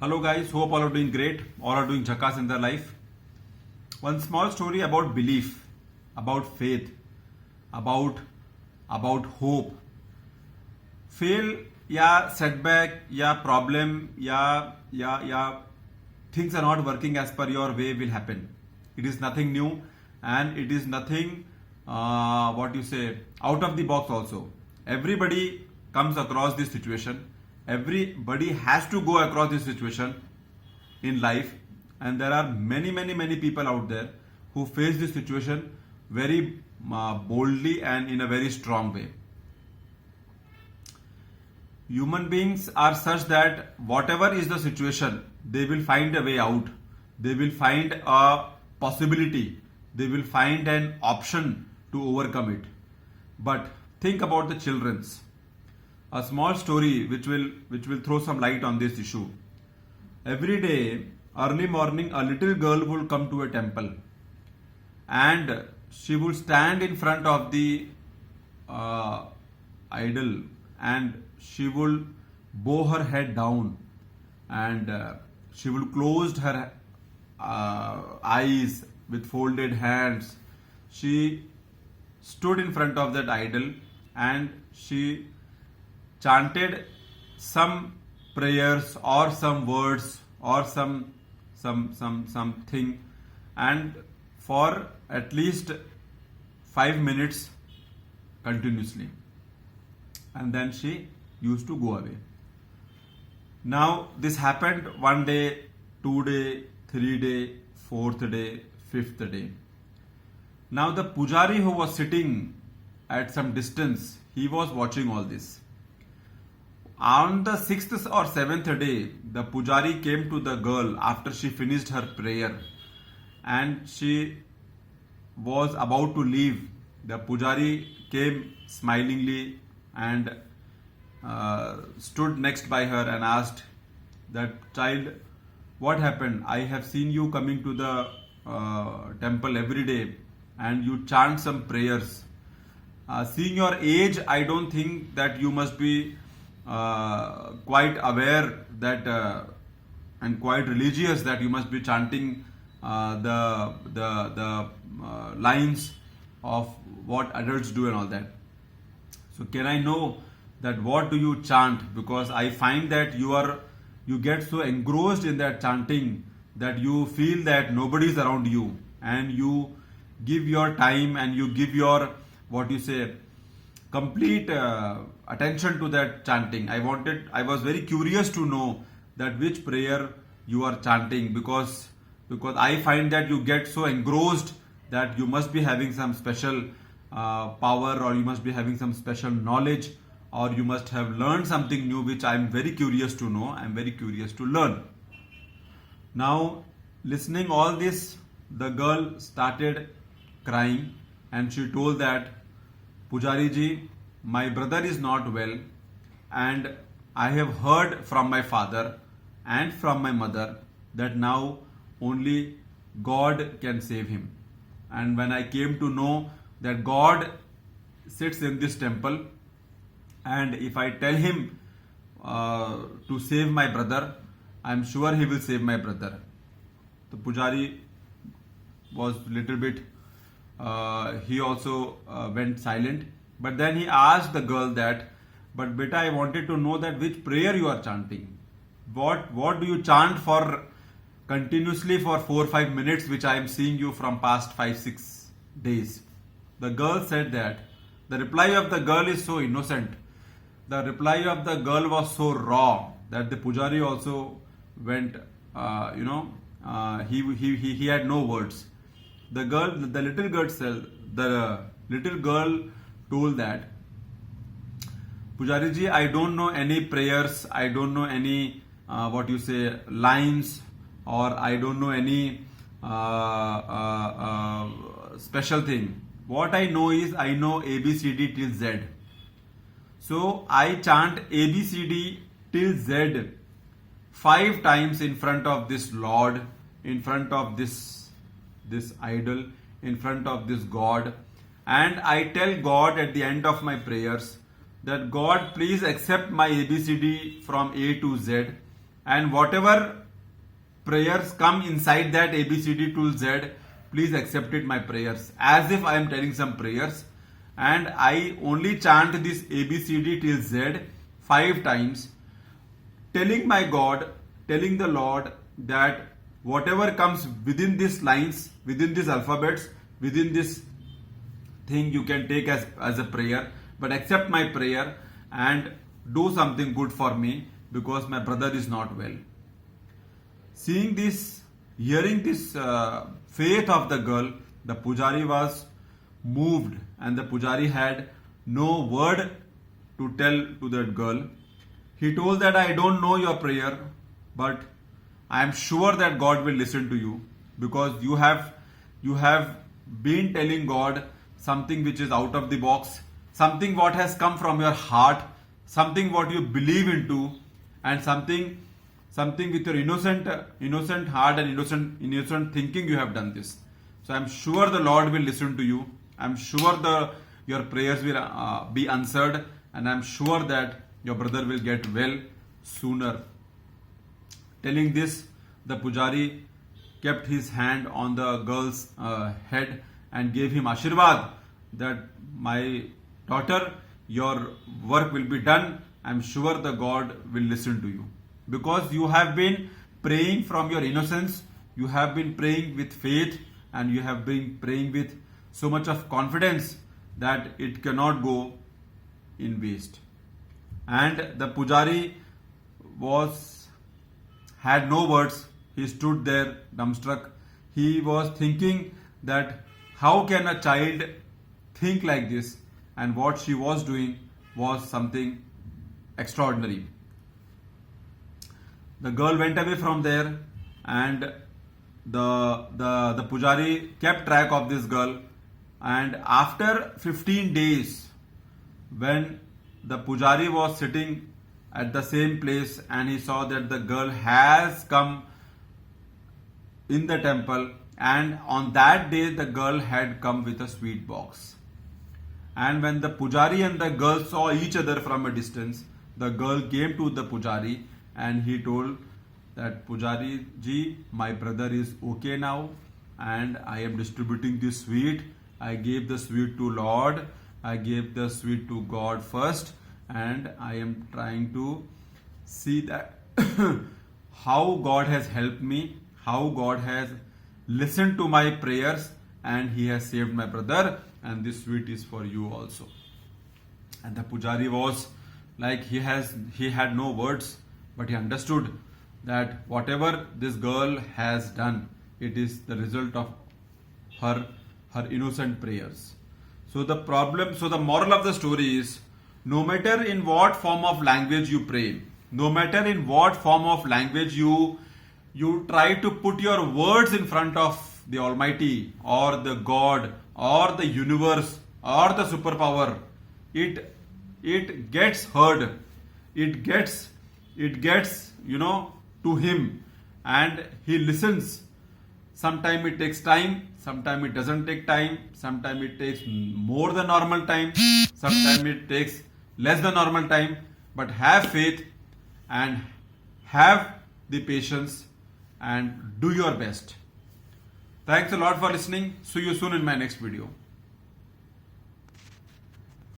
Hello guys, hope all are doing great, all are doing jhakas in their life. One small story about belief, about faith, about hope. Fail या setback या problem या things are not working as per your way will happen. It is nothing new and it is nothing out of the box also. Everybody comes across this situation. Everybody has to go across this situation in life, and there are many people out there who face this situation very boldly and in a very strong way. Human beings are such that whatever is the situation, they will find a way out. They will find a possibility. They will find an option to overcome it. But think about the children's. A small story which will throw some light on this issue. Every day, early morning, a little girl will come to a temple, and she will stand in front of the idol, and she will bow her head down, and she will close her eyes with folded hands. She stood in front of that idol and she chanted some prayers or some words or something, and for at least 5 minutes continuously, and then she used to go away. Now this happened 1 day, 2 day, 3 day, 4th day, 5th day. Now the pujari who was sitting at some distance, he was watching all this. On the 6th or 7th day, the pujari came to the girl after she finished her prayer, and she was about to leave. The pujari came smilingly and stood next by her and asked that child, what happened? I have seen you coming to the temple every day and you chant some prayers. Seeing your age, I don't think that you must be quite aware that and quite religious that you must be chanting the lines of what adults do and all that. So can I know that what do you chant? Because I find that you get so engrossed in that chanting that you feel that nobody is around you, and you give your time and you give your complete attention to that chanting. I was very curious to know that which prayer you are chanting, because I find that you get so engrossed that you must be having some special power, or you must be having some special knowledge, or you must have learned something new, which I am very curious to know. I am very curious to learn. Now, listening all this, the girl started crying and she told that, Pujari ji, my brother is not well, and I have heard from my father and from my mother that now only God can save him. And when I came to know that God sits in this temple, and if I tell him to save my brother, I am sure he will save my brother. The Pujari was little bit, he also went silent. But then he asked the girl that, but beta, I wanted to know that which prayer you are chanting. What do you chant for continuously for 4-5 minutes, which I am seeing you from past 5-6 days? The girl said that. The reply of the girl is so innocent. The reply of the girl was so raw that the pujari also went, he had no words. The little girl told that, Pujari ji, I don't know any prayers, I don't know any lines, or I don't know any special thing. What I know is, I know ABCD till Z. So I chant ABCD till Z 5 times in front of this Lord, in front of this idol, in front of this God, and I tell God at the end of my prayers that God, please accept my ABCD from A to Z, and whatever prayers come inside that ABCD till Z, please accept it my prayers, as if I am telling some prayers, and I only chant this ABCD till Z 5 times, telling my God, telling the Lord that whatever comes within these lines, within these alphabets, within this thing, you can take as a prayer, but accept my prayer and do something good for me, because my brother is not well. Seeing this, hearing this faith of the girl, the Pujari was moved, and the Pujari had no word to tell to that girl. He told that I don't know your prayer, but I am sure that God will listen to you, because you have been telling God something which is out of the box, something what has come from your heart, something what you believe into, and something with your innocent heart and innocent thinking you have done this. So I am sure the Lord will listen to you. I am sure your prayers will be answered, and I am sure that your brother will get well sooner. Telling this, the Pujari kept his hand on the girl's head and gave him Ashirwad that my daughter, your work will be done. I am sure the God will listen to you, because you have been praying from your innocence, you have been praying with faith, and you have been praying with so much of confidence that it cannot go in waste. And the Pujari had no words. He stood there dumbstruck. He was thinking that how can a child think like this, and what she was doing was something extraordinary. The girl went away from there, and the Pujari kept track of this girl, and after 15 days, when the Pujari was sitting at the same place and he saw that the girl has come in the temple, and on that day the girl had come with a sweet box. And when the Pujari and the girl saw each other from a distance, the girl came to the Pujari and he told that, Pujari ji, my brother is okay now, and I am distributing this sweet. I gave the sweet to Lord, I gave the sweet to God first, and I am trying to see that how God has helped me, how God has listened to my prayers, and he has saved my brother, and this sweet is for you also. And the Pujari was like, he had no words, but he understood that whatever this girl has done, it is the result of her innocent prayers. So the moral of the story is, no matter in what form of language you pray, no matter in what form of language you try to put your words in front of the Almighty or the God or the universe or the superpower, it gets heard. It gets to him, and he listens. Sometimes it takes time, sometimes it doesn't take time, sometimes it takes more than normal time, sometimes it takes less than normal time, but have faith and have the patience and do your best. Thanks a lot for listening. See you soon in my next video.